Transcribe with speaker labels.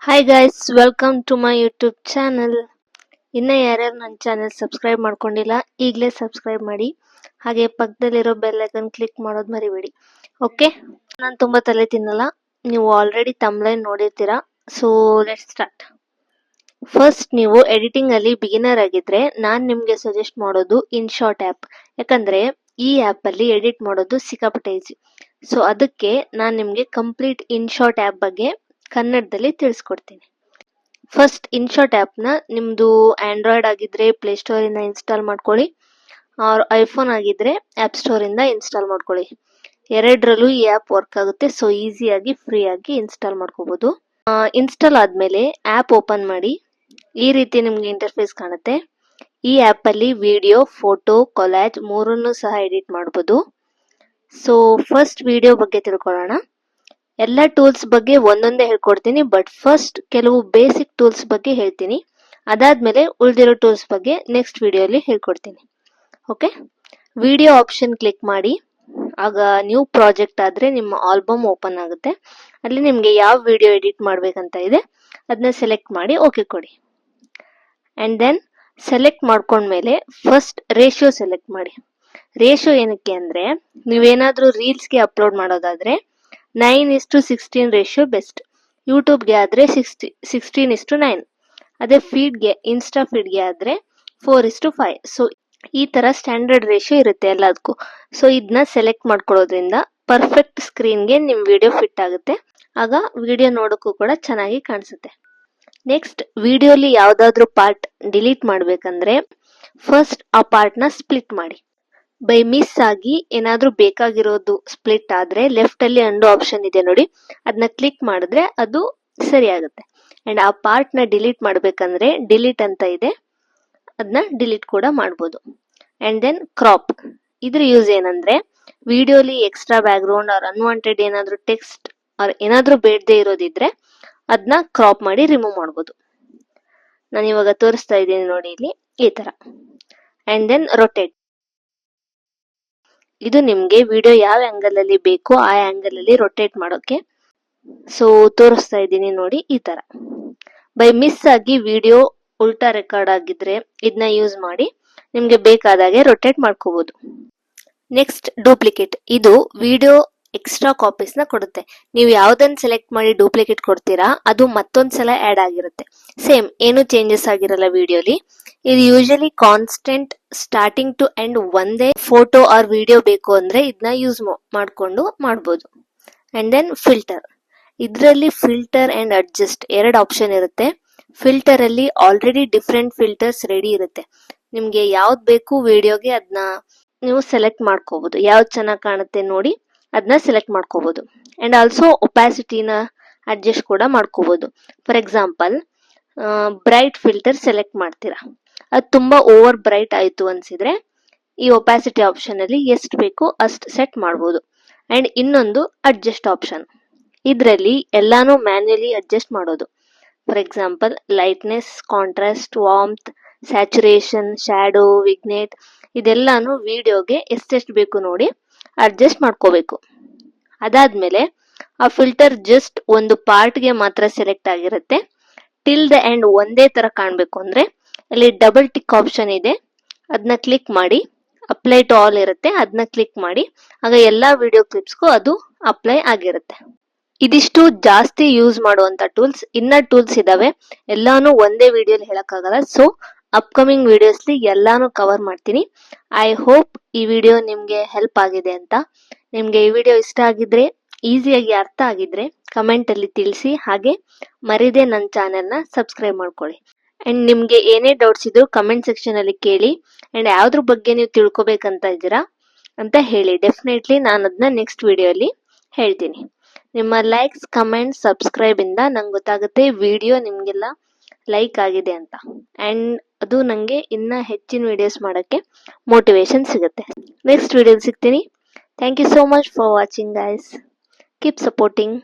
Speaker 1: Hi guys, welcome to my YouTube channel. ಇನ್ನು ಯಾರ್ಯಾರು ನನ್ನ ಚಾನಲ್ ಸಬ್ಸ್ಕ್ರೈಬ್ ಮಾಡ್ಕೊಂಡಿಲ್ಲ ಈಗಲೇ ಸಬ್ಸ್ಕ್ರೈಬ್ ಮಾಡಿ. ಹಾಗೆ ಪಕ್ಕದಲ್ಲಿರೋ ಬೆಲ್ ಐಕನ್ ಕ್ಲಿಕ್ ಮಾಡೋದು ಮರಿಬೇಡಿ. ಓಕೆ, ನಾನು ತುಂಬ ತಲೆ ತಿನ್ನಲ್ಲ, ನೀವು ಆಲ್ರೆಡಿ ತಮ್ಲೈನ್ ನೋಡಿರ್ತೀರಾ. So let's start. ಫಸ್ಟ್, ನೀವು ಎಡಿಟಿಂಗ್ ಅಲ್ಲಿ ಬಿಗಿನರ್ ಆಗಿದ್ರೆ ನಾನು ನಿಮಗೆ ಸಜೆಸ್ಟ್ ಮಾಡೋದು ಇನ್ಶಾರ್ಟ್ ಆ್ಯಪ್. ಯಾಕಂದ್ರೆ ಈ ಆ್ಯಪ್ ಅಲ್ಲಿ ಎಡಿಟ್ ಮಾಡೋದು ಸಿಕ್ಕಾಪಟ್ಟೆ ಈಸಿ. ಸೊ ಅದಕ್ಕೆ ನಾನು ನಿಮಗೆ ಕಂಪ್ಲೀಟ್ ಇನ್ಶಾರ್ಟ್ ಆ್ಯಪ್ ಬಗ್ಗೆ ಕನ್ನಡದಲ್ಲಿ ತಿಳಿಸ್ಕೊಡ್ತೀನಿ. ಫಸ್ಟ್, ಇನ್ಶಾರ್ಟ್ ಆ್ಯಪ್ನ ನಿಮ್ಮದು ಆಂಡ್ರಾಯ್ಡ್ ಆಗಿದ್ರೆ ಪ್ಲೇಸ್ಟೋರಿಂದ ಇನ್ಸ್ಟಾಲ್ ಮಾಡ್ಕೊಳ್ಳಿ, ಆರ್ ಐಫೋನ್ ಆಗಿದ್ರೆ ಆ್ಯಪ್ ಸ್ಟೋರಿಂದ ಇನ್ಸ್ಟಾಲ್ ಮಾಡ್ಕೊಳ್ಳಿ. ಎರಡರಲ್ಲೂ ಈ ಆ್ಯಪ್ ವರ್ಕ್ ಆಗುತ್ತೆ. ಸೊ ಈಸಿಯಾಗಿ ಫ್ರೀಯಾಗಿ ಇನ್ಸ್ಟಾಲ್ ಮಾಡ್ಕೋಬೋದು. ಇನ್ಸ್ಟಾಲ್ ಆದಮೇಲೆ ಆ್ಯಪ್ ಓಪನ್ ಮಾಡಿ. ಈ ರೀತಿ ನಿಮಗೆ ಇಂಟರ್ಫೇಸ್ ಕಾಣುತ್ತೆ. ಈ ಆ್ಯಪಲ್ಲಿ ವಿಡಿಯೋ, ಫೋಟೋ, ಕೊಲಾಜ್ ಮೂರನ್ನು ಸಹ ಎಡಿಟ್ ಮಾಡ್ಬೋದು. ಸೊ ಫಸ್ಟ್ ವಿಡಿಯೋ ಬಗ್ಗೆ ತಿಳ್ಕೊಳ್ಳೋಣ. ಎಲ್ಲ ಟೂಲ್ಸ್ ಬಗ್ಗೆ ಒಂದೊಂದೇ ಹೇಳ್ಕೊಡ್ತೀನಿ, ಬಟ್ ಫಸ್ಟ್ ಕೆಲವು ಬೇಸಿಕ್ ಟೂಲ್ಸ್ ಬಗ್ಗೆ ಹೇಳ್ತೀನಿ. ಅದಾದ್ಮೇಲೆ ಉಳಿದಿರೋ ಟೂಲ್ಸ್ ಬಗ್ಗೆ ನೆಕ್ಸ್ಟ್ ವಿಡಿಯೋಲಿ ಹೇಳ್ಕೊಡ್ತೀನಿ. ಓಕೆ, ವಿಡಿಯೋ ಆಪ್ಷನ್ ಕ್ಲಿಕ್ ಮಾಡಿ. ಆಗ ನ್ಯೂ ಪ್ರಾಜೆಕ್ಟ್ ಆದ್ರೆ ನಿಮ್ಮ ಆಲ್ಬಮ್ ಓಪನ್ ಆಗುತ್ತೆ. ಅಲ್ಲಿ ನಿಮಗೆ ಯಾವ ವಿಡಿಯೋ ಎಡಿಟ್ ಮಾಡ್ಬೇಕಂತ ಇದೆ ಅದನ್ನ ಸೆಲೆಕ್ಟ್ ಮಾಡಿ ಓಕೆ ಕೊಡಿ. ಅಂಡ್ ದೆನ್ ಸೆಲೆಕ್ಟ್ ಮಾಡ್ಕೊಂಡ್ಮೇಲೆ ಫಸ್ಟ್ ರೇಷಿಯೋ ಸೆಲೆಕ್ಟ್ ಮಾಡಿ. ರೇಷಿಯೋ ಏನಕ್ಕೆ ಅಂದ್ರೆ, ನೀವೇನಾದ್ರೂ ರೀಲ್ಸ್ಗೆ ಅಪ್ಲೋಡ್ ಮಾಡೋದಾದ್ರೆ 9:16 ರೇಷಿಯೋ ಬೆಸ್ಟ್. ಯೂಟ್ಯೂಬ್ಗೆ ಆದ್ರೆ 16:9. ಅದೇ ಫೀಡ್ಗೆ, ಇನ್ಸ್ಟಾ ಫೀಡ್ಗೆ ಆದ್ರೆ 4:5. ಸೊ ಈ ತರ ಸ್ಟ್ಯಾಂಡರ್ಡ್ ರೇಷಿಯೋ ಇರುತ್ತೆ ಎಲ್ಲದಕ್ಕೂ. ಸೊ ಇದನ್ನ ಸೆಲೆಕ್ಟ್ ಮಾಡ್ಕೊಳ್ಳೋದ್ರಿಂದ ಪರ್ಫೆಕ್ಟ್ ಸ್ಕ್ರೀನ್ಗೆ ನಿಮ್ ವಿಡಿಯೋ ಫಿಟ್ ಆಗುತ್ತೆ. ಆಗ ವಿಡಿಯೋ ನೋಡೋಕ್ಕೂ ಕೂಡ ಚೆನ್ನಾಗಿ ಕಾಣಿಸುತ್ತೆ. ನೆಕ್ಸ್ಟ್, ವಿಡಿಯೋಲಿ ಯಾವ್ದಾದ್ರು ಪಾರ್ಟ್ ಡಿಲೀಟ್ ಮಾಡ್ಬೇಕಂದ್ರೆ ಫಸ್ಟ್ ಆ ಪಾರ್ಟ್ನ ಸ್ಪ್ಲಿಟ್ ಮಾಡಿ. ಬೈ ಮಿಸ್ ಆಗಿ ಏನಾದ್ರೂ ಬೇಕಾಗಿರೋದು ಸ್ಪ್ಲಿಟ್ ಆದ್ರೆ ಲೆಫ್ಟ್ ಅಲ್ಲಿ ಅಂಡು ಆಪ್ಷನ್ ಇದೆ ನೋಡಿ, ಅದನ್ನ ಕ್ಲಿಕ್ ಮಾಡಿದ್ರೆ ಅದು ಸರಿ ಆಗುತ್ತೆ. ಅಂಡ್ ಆ ಪಾರ್ಟ್ ನ ಡಿಲೀಟ್ ಮಾಡ್ಬೇಕಂದ್ರೆ ಡಿಲೀಟ್ ಅಂತ ಇದೆ, ಅದನ್ನ ಡಿಲೀಟ್ ಕೂಡ ಮಾಡ್ಬೋದು. And then crop. ಇದ್ರ ಯೂಸ್ ಏನಂದ್ರೆ, ವಿಡಿಯೋಲಿ extra background or unwanted ಏನಾದ್ರೂ ಟೆಕ್ಸ್ಟ್ ಆರ್ ಏನಾದ್ರೂ ಬೇಡದೆ ಇರೋದಿದ್ರೆ ಅದನ್ನ ಕ್ರಾಪ್ ಮಾಡಿ ರಿಮೂವ್ ಮಾಡ್ಬೋದು. ನಾನು ಇವಾಗ ತೋರಿಸ್ತಾ ಇದ್ದೀನಿ ನೋಡಿ ಇಲ್ಲಿ, ಈ ತರ. And then rotate. ಇದು ನಿಮ್ಗೆ ವಿಡಿಯೋ ಯಾವ ಆಂಗಲ್ ಅಲ್ಲಿ ಬೇಕೋ ಆ ಆಂಗಲ್ ಅಲ್ಲಿ ರೊಟೇಟ್ ಮಾಡೋಕೆ. ಸೊ ತೋರಿಸ್ತಾ ಇದ್ದೀನಿ ನೋಡಿ, ಈ ತರ. ಬೈ ಮಿಸ್ ಆಗಿ ವಿಡಿಯೋ ಉಲ್ಟಾ ರೆಕಾರ್ಡ್ ಆಗಿದ್ರೆ ಇದನ್ನ ಯೂಸ್ ಮಾಡಿ ನಿಮ್ಗೆ ಬೇಕಾದಾಗೆ ರೊಟೇಟ್ ಮಾಡ್ಕೋಬಹುದು. Next, duplicate. ಇದು ವಿಡಿಯೋ ಎಕ್ಸ್ಟ್ರಾ ಕಾಪೀಸ್ ನ ಕೊಡುತ್ತೆ. ನೀವು ಯಾವ್ದನ್ನ ಸೆಲೆಕ್ಟ್ ಮಾಡಿ ಡೂಪ್ಲಿಕೇಟ್ ಕೊಡ್ತೀರಾ ಅದು ಮತ್ತೊಂದ್ಸಲ ಆಡ್ ಆಗಿರುತ್ತೆ. ಸೇಮ್ ಏನು ಚೇಂಜಸ್ ಆಗಿರಲ್ಲ ವಿಡಿಯೋಲಿ. ಇದು usually constant starting to end ಒಂದೇ ಫೋಟೋ ಆರ್ ವಿಡಿಯೋ ಬೇಕು ಅಂದ್ರೆ ಇದನ್ನ ಯೂಸ್ ಮಾಡ್ಕೊಂಡು ಮಾಡ್ಬೋದು. And then filter. ಇದರಲ್ಲಿ ಫಿಲ್ಟರ್ ಅಂಡ್ ಅಡ್ಜಸ್ಟ್ ಎರಡು ಆಪ್ಷನ್ ಇರುತ್ತೆ. ಫಿಲ್ಟರ್ ಅಲ್ಲಿ ಆಲ್ರೆಡಿ ಡಿಫ್ರೆಂಟ್ ಫಿಲ್ಟರ್ಸ್ ರೆಡಿ ಇರುತ್ತೆ. ನಿಮ್ಗೆ ಯಾವ್ದು ಬೇಕು ವಿಡಿಯೋಗೆ ಅದನ್ನ ನೀವು ಸೆಲೆಕ್ಟ್ ಮಾಡ್ಕೋಬಹುದು. ಯಾವ್ದು ಚೆನ್ನಾಗಿ ಕಾಣುತ್ತೆ ನೋಡಿ ಅದನ್ನ ಸೆಲೆಕ್ಟ್ ಮಾಡ್ಕೋಬಹುದು. ಅಂಡ್ ಆಲ್ಸೋ ಒಪಾಸಿಟಿನ ಅಡ್ಜಸ್ಟ್ ಕೂಡ ಮಾಡ್ಕೋಬಹುದು. For example, bright filter select ಮಾಡ್ತೀರಾ, ಅದು ತುಂಬಾ ಓವರ್ ಬ್ರೈಟ್ ಆಯ್ತು ಅನ್ಸಿದ್ರೆ ಈ ಒಪಾಸಿಟಿ ಆಪ್ಷನ್ ಅಲ್ಲಿ ಎಷ್ಟು ಬೇಕು ಅಷ್ಟು ಸೆಟ್ ಮಾಡಬಹುದು. ಅಂಡ್ ಇನ್ನೊಂದು ಅಡ್ಜಸ್ಟ್ ಆಪ್ಷನ್. ಇದರಲ್ಲಿ ಎಲ್ಲಾನು ಮ್ಯಾನ್ಯಲಿ ಅಡ್ಜಸ್ಟ್ ಮಾಡೋದು. For example, lightness, contrast, warmth, saturation, shadow, vignette ಇದೆಲ್ಲಾನು ವಿಡಿಯೋಗೆ ಎಷ್ಟೆಷ್ಟು ಬೇಕು ನೋಡಿ ಅಡ್ಜಸ್ಟ್ ಮಾಡ್ಕೋಬೇಕು. ಅದಾದ್ಮೇಲೆ ಆ ಫಿಲ್ಟರ್ ಜಸ್ಟ್ ಒಂದು ಪಾರ್ಟ್ಗೆ ಮಾತ್ರ ಸೆಲೆಕ್ಟ್ ಆಗಿರುತ್ತೆ. ಟಿಲ್ ದ ಎಂಡ್ ಒಂದೇ ತರ ಕಾಣ್ಬೇಕು ಅಂದ್ರೆ ಅಲ್ಲಿ ಡಬಲ್ ಟಿಕ್ ಆಪ್ಷನ್ ಇದೆ, ಅದನ್ನ ಕ್ಲಿಕ್ ಮಾಡಿ. ಅಪ್ಲೈ ಟು ಆಲ್ ಇರುತ್ತೆ, ಅದನ್ನ ಕ್ಲಿಕ್ ಮಾಡಿ. ಆಗ ಎಲ್ಲಾ ವಿಡಿಯೋ ಕ್ಲಿಪ್ಸ್ಗೂ ಅದು ಅಪ್ಲೈ ಆಗಿರುತ್ತೆ. ಇದಿಷ್ಟು ಜಾಸ್ತಿ ಯೂಸ್ ಮಾಡುವಂತ ಟೂಲ್ಸ್. ಇನ್ನ ಟೂಲ್ಸ್ ಇದಾವೆ, ಎಲ್ಲಾನು ಒಂದೇ ವಿಡಿಯೋಲಿ ಹೇಳಕ್ಕಾಗಲ್ಲ. ಸೊ ಅಪ್ಕಮಿಂಗ್ ವಿಡಿಯೋಸ್ಲಿ ಎಲ್ಲಾನು ಕವರ್ ಮಾಡ್ತೀನಿ. ಐ ಹೋಪ್ ಈ ವಿಡಿಯೋ ನಿಮ್ಗೆ ಹೆಲ್ಪ್ ಆಗಿದೆ ಅಂತ. ನಿಮ್ಗೆ ಈ ವಿಡಿಯೋ ಇಷ್ಟ ಆಗಿದ್ರೆ, ಈಸಿಯಾಗಿ ಅರ್ಥ ಆಗಿದ್ರೆ ಕಮೆಂಟ್ ಅಲ್ಲಿ ತಿಳಿಸಿ. ಹಾಗೆ ಮರಿದೆ ನನ್ನ ಚಾನೆಲ್ನ ಸಬ್ಸ್ಕ್ರೈಬ್ ಮಾಡ್ಕೊಳ್ಳಿ. ಅಂಡ್ ನಿಮ್ಗೆ ಏನೇ ಡೌಟ್ಸ್ ಇದ್ರು ಕಮೆಂಟ್ ಸೆಕ್ಷನ್ ಅಲ್ಲಿ ಕೇಳಿ. ಅಂಡ್ ಯಾವ್ದ್ರ ಬಗ್ಗೆ ನೀವು ತಿಳ್ಕೊಬೇಕಂತ ಇದ್ದೀರಾ ಅಂತ ಹೇಳಿ. ಡೆಫಿನೆಟ್ಲಿ ನಾನು ಅದನ್ನ ನೆಕ್ಸ್ಟ್ ವಿಡಿಯೋಲಿ ಹೇಳ್ತೀನಿ. ನಿಮ್ಮ ಲೈಕ್ಸ್, ಕಮೆಂಟ್, ಸಬ್ಸ್ಕ್ರೈಬ್ ಇಂದ ನಂಗೆ ಗೊತ್ತಾಗುತ್ತೆ ವಿಡಿಯೋ ನಿಮ್ಗೆಲ್ಲ ಲೈಕ್ ಆಗಿದೆ ಅಂತ. ಅಂಡ್ ಅದು ನಂಗೆ ಇನ್ನ ಹೆಚ್ಚಿನ ವಿಡಿಯೋಸ್ ಮಾಡಕ್ಕೆ ಮೋಟಿವೇಶನ್ ಸಿಗುತ್ತೆ. ನೆಕ್ಸ್ಟ್ ವಿಡಿಯೋ ಸಿಗ್ತೀನಿ. Thank you so much for watching guys. Keep supporting.